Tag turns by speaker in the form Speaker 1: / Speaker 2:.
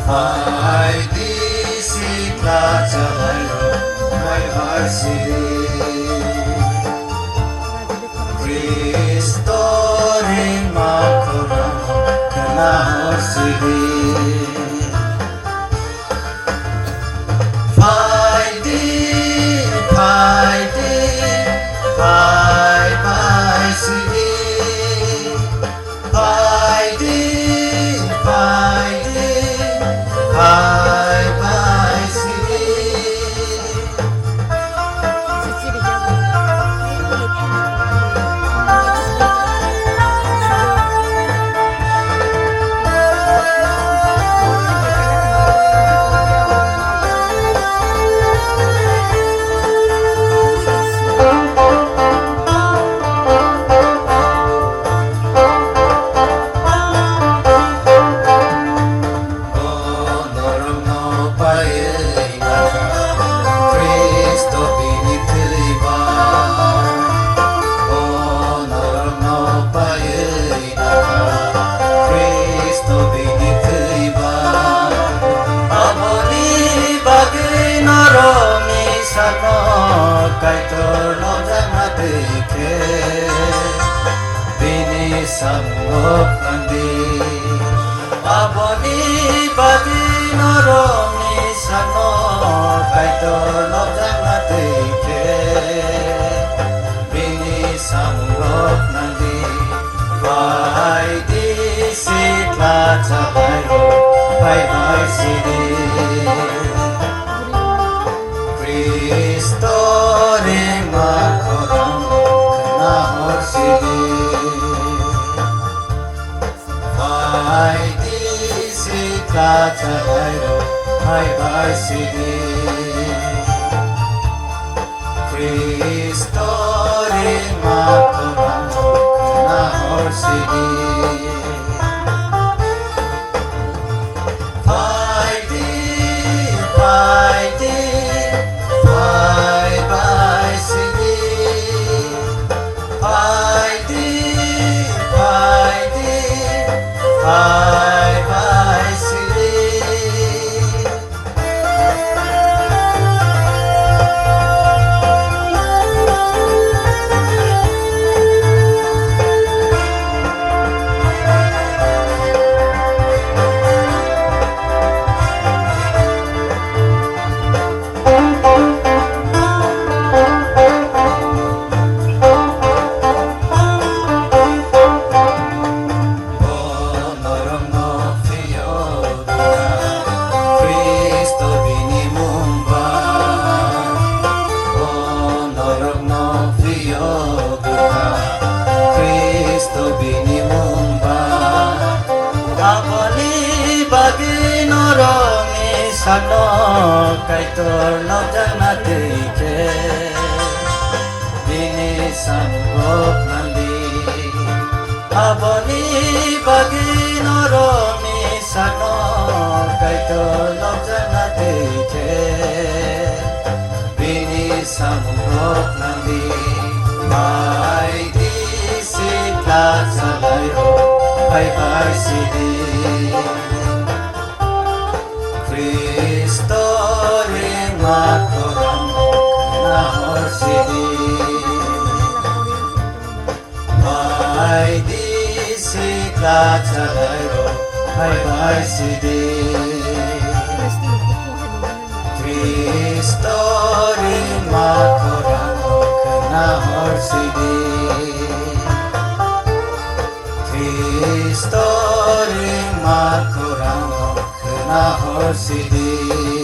Speaker 1: Vai bicicleta vai varsity Cristo ring makurang kena horsidi Sanggup nanti aboni bagi noromi sano kaito lojang teke bini sanggup nanti vai di sitla cabayo vai vai sini Kristo rima korang kena horsidi Vai bicicleta vai varsity Cristo ring makurang kena horsidi Vai varsity Bye bye city Sano kaito lojang teke bini sanggup nanti aboni bagi noromi sano kaito lojang teke bini sanggup nanti mai di sitla salayo vai vai sidi Cristo ring makurang kena horsidi Vai bicicleta vai varsity Cristo ring makurang kena horsidi Cristo ring makurang kena horsidi